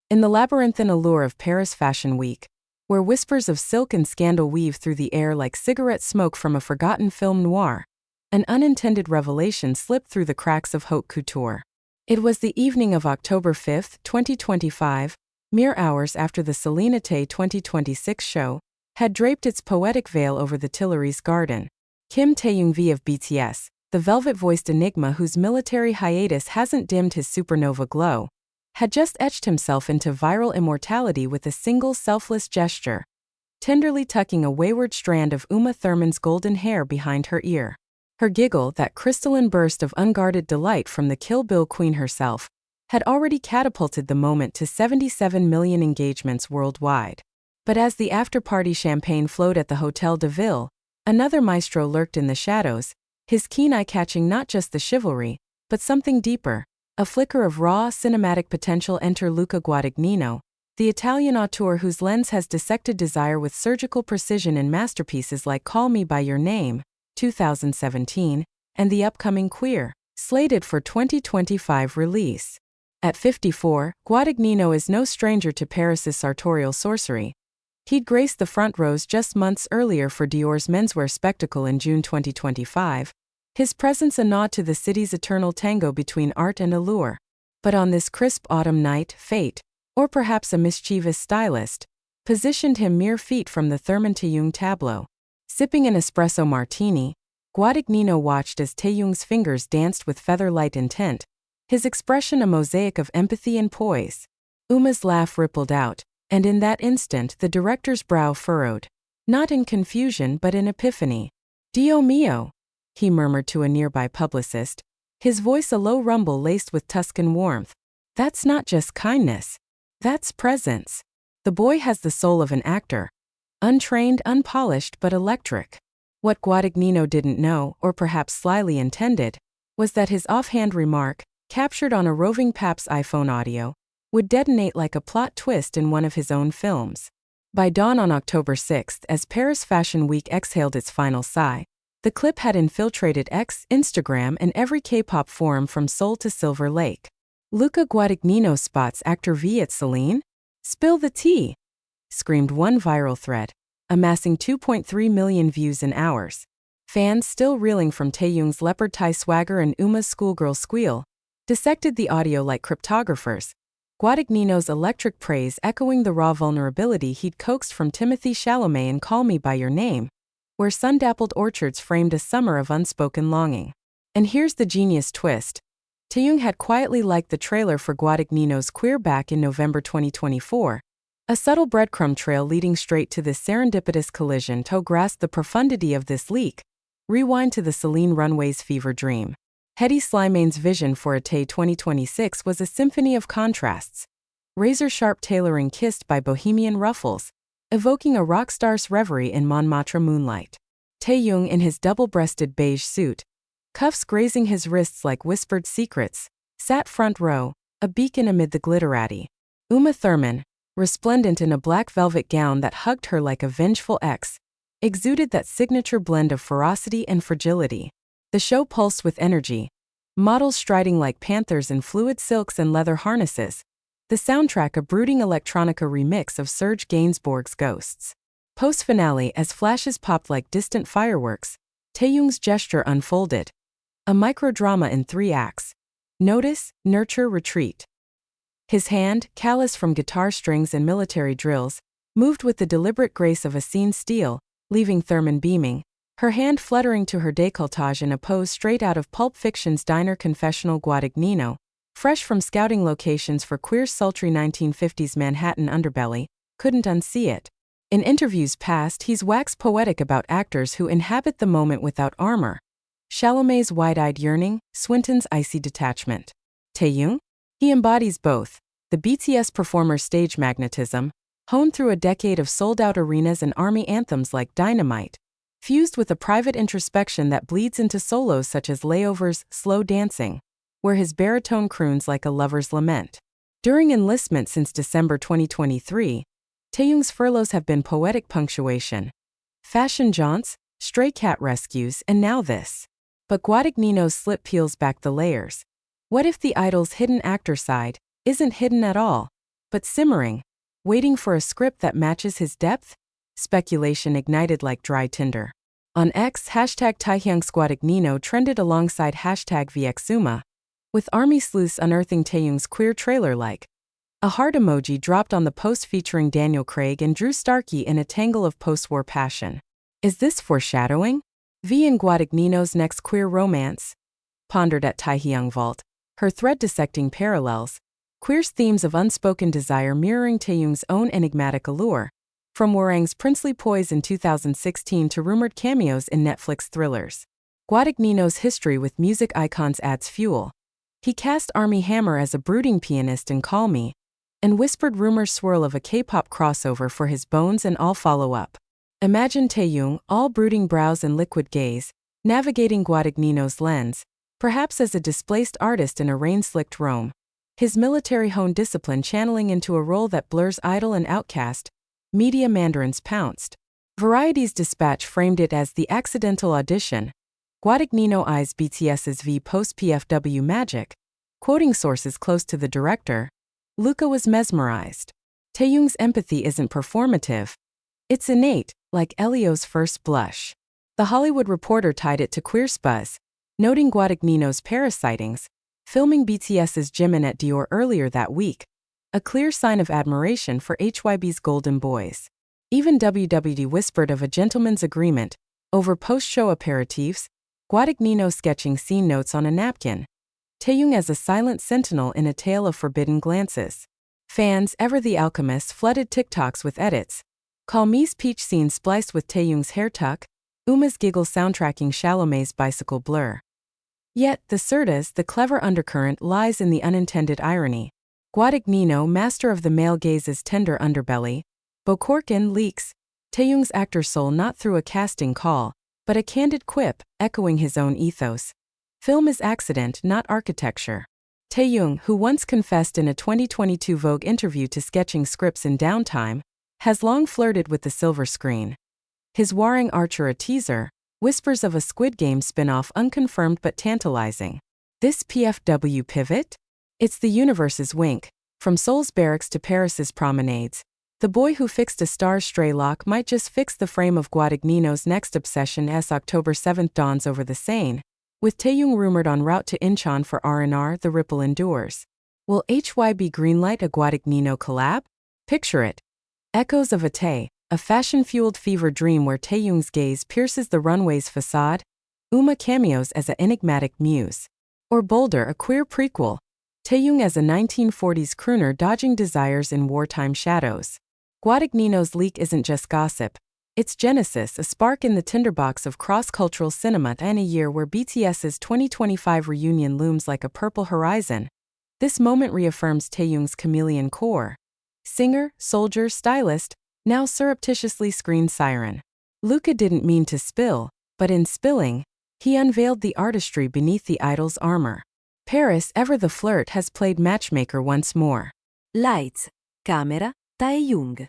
In the labyrinthine allure of Paris Fashion Week, where whispers of silk and scandal weave through the air like cigarette smoke from a forgotten film noir, an unintended revelation slipped through the cracks of haute couture. It was the evening of October 5, 2025, mere hours after the Selena Tay 2026 show had draped its poetic veil over the Tuileries garden. Kim Taehyung V of BTS, the velvet-voiced enigma whose military hiatus hasn't dimmed his supernova glow, had just etched himself into viral immortality with a single selfless gesture, tenderly tucking a wayward strand of Uma Thurman's golden hair behind her ear. Her giggle, that crystalline burst of unguarded delight from the Kill Bill queen herself, had already catapulted the moment to 77 million engagements worldwide. But as the after-party champagne flowed at the Hotel de Ville, another maestro lurked in the shadows, his keen eye catching not just the chivalry, but something deeper, a flicker of raw, cinematic potential. Enter Luca Guadagnino, the Italian auteur whose lens has dissected desire with surgical precision in masterpieces like Call Me By Your Name, 2017, and the upcoming Queer, slated for 2025 release. At 54, Guadagnino is no stranger to Paris's sartorial sorcery. He'd graced the front rows just months earlier for Dior's menswear spectacle in June 2025, his presence a nod to the city's eternal tango between art and allure. But on this crisp autumn night, fate, or perhaps a mischievous stylist, positioned him mere feet from the Taehyung tableau. Sipping an espresso martini, Guadagnino watched as Taehyung's fingers danced with feather-light intent, his expression a mosaic of empathy and poise. Uma's laugh rippled out, and in that instant the director's brow furrowed, not in confusion but in epiphany. "Dio mio," he murmured to a nearby publicist, his voice a low rumble laced with Tuscan warmth. "That's not just kindness. That's presence. The boy has the soul of an actor. Untrained, unpolished, but electric." What Guadagnino didn't know, or perhaps slyly intended, was that his offhand remark, captured on a roving Pap's iPhone audio, would detonate like a plot twist in one of his own films. By dawn on October 6, as Paris Fashion Week exhaled its final sigh, the clip had infiltrated X, Instagram, and every K-pop forum from Seoul to Silver Lake. "Luca Guadagnino spots actor V at Celine? Spill the tea!" screamed one viral thread, amassing 2.3 million views in hours. Fans, still reeling from Taehyung's leopard tie swagger and Uma's schoolgirl squeal, dissected the audio like cryptographers, Guadagnino's electric praise echoing the raw vulnerability he'd coaxed from Timothée Chalamet in Call Me By Your Name, where sun-dappled orchards framed a summer of unspoken longing. And here's the genius twist. Taehyung had quietly liked the trailer for Guadagnino's Queer back in November 2024, a subtle breadcrumb trail leading straight to this serendipitous collision. To grasp the profundity of this leak, rewind to the Celine Runway's fever dream. Hedy Slimane's vision for a Tay 2026 was a symphony of contrasts, razor-sharp tailoring kissed by bohemian ruffles, evoking a rock star's reverie in Montmartre moonlight. Taehyung in his double-breasted beige suit, cuffs grazing his wrists like whispered secrets, sat front row, a beacon amid the glitterati. Uma Thurman, resplendent in a black velvet gown that hugged her like a vengeful ex, exuded that signature blend of ferocity and fragility. The show pulsed with energy, models striding like panthers in fluid silks and leather harnesses, the soundtrack a brooding electronica remix of Serge Gainsbourg's Ghosts. Post-finale, as flashes popped like distant fireworks, Taehyung's gesture unfolded. A microdrama in 3 acts. Notice, nurture, retreat. His hand, callous from guitar strings and military drills, moved with the deliberate grace of a scene steel, leaving Thurman beaming, her hand fluttering to her décolletage in a pose straight out of Pulp Fiction's diner confessional. Guadagnino, fresh from scouting locations for Queer's sultry 1950s Manhattan underbelly, couldn't unsee it. In interviews past, he's waxed poetic about actors who inhabit the moment without armor. Chalamet's wide-eyed yearning, Swinton's icy detachment. Taehyung? He embodies both, the BTS performer's stage magnetism, honed through a decade of sold-out arenas and army anthems like Dynamite, fused with a private introspection that bleeds into solos such as Layover's Slow Dancing, where his baritone croons like a lover's lament. During enlistment since December 2023, Taehyung's furloughs have been poetic punctuation. Fashion jaunts, stray cat rescues, and now this. But Guadagnino's slip peels back the layers. What if the idol's hidden actor side isn't hidden at all? but simmering, waiting for a script that matches his depth? Speculation ignited like dry tinder. On X, hashtag Taehyung Guadagnino trended alongside hashtag VXUMA, with army sleuths unearthing Taehyung's queer trailer like. A heart emoji dropped on the post featuring Daniel Craig and Drew Starkey in a tangle of post-war passion. Is this foreshadowing? V and Guadagnino's next queer romance? Pondered at Taehyung Vault, her thread dissecting parallels, queer's themes of unspoken desire mirroring Taehyung's own enigmatic allure, from Warang's princely poise in 2016 to rumored cameos in Netflix thrillers. Guadagnino's history with music icons adds fuel. He cast Armie Hammer as a brooding pianist in Call Me, and whispered rumors swirl of a K-pop crossover for his Bones and All follow-up. Imagine Taehyung, all brooding brows and liquid gaze, navigating Guadagnino's lens, perhaps as a displaced artist in a rain-slicked Rome. His military-honed discipline channeling into a role that blurs idol and outcast. Media mandarins pounced. Variety's dispatch framed it as the accidental audition. Guadagnino eyes BTS's V post-PFW magic. Quoting sources close to the director, Luca was mesmerized. Taehyung's empathy isn't performative. It's innate, like Elio's first blush. The Hollywood Reporter tied it to queer spuzz, noting Guadagnino's Paris sightings, filming BTS's Jimin at Dior earlier that week, a clear sign of admiration for HYB's golden boys. Even WWD whispered of a gentleman's agreement over post-show aperitifs, Guadagnino sketching scene notes on a napkin. Taehyung as a silent sentinel in a tale of forbidden glances. Fans, ever the alchemists, flooded TikToks with edits. Call Me's peach scene spliced with Taehyung's hair tuck, Uma's giggle soundtracking Chalamet's bicycle blur. Yet, the certas, the clever undercurrent lies in the unintended irony. Guadagnino, master of the male gaze's tender underbelly, Bokorkin leaks Taehyung's actor soul not through a casting call, but a candid quip, echoing his own ethos. Film is accident, not architecture. Taehyung, who once confessed in a 2022 Vogue interview to sketching scripts in downtime, has long flirted with the silver screen. His Warring Archer a teaser, whispers of a Squid Game spin-off unconfirmed but tantalizing. This PFW pivot? It's the universe's wink. From Seoul's barracks to Paris's promenades, the boy who fixed a star's stray lock might just fix the frame of Guadagnino's next obsession as October 7th dawns over the Seine. With Taehyung rumored en route to Incheon for R&R, the ripple endures. Will HYB greenlight a Guadagnino collab? Picture it. Echoes of a fashion-fueled fever dream where Taehyung's gaze pierces the runway's facade, Uma cameos as a enigmatic muse. Or bolder, a queer prequel. Taehyung as a 1940s crooner dodging desires in wartime shadows. Guadagnino's leak isn't just gossip. It's genesis, a spark in the tinderbox of cross-cultural cinema in a year where BTS's 2025 reunion looms like a purple horizon. This moment reaffirms Taehyung's chameleon core. Singer, soldier, stylist, now surreptitiously screen siren. Luca didn't mean to spill, but in spilling, he unveiled the artistry beneath the idol's armor. Paris, ever the flirt, has played matchmaker once more. Lights, camera, Taehyung.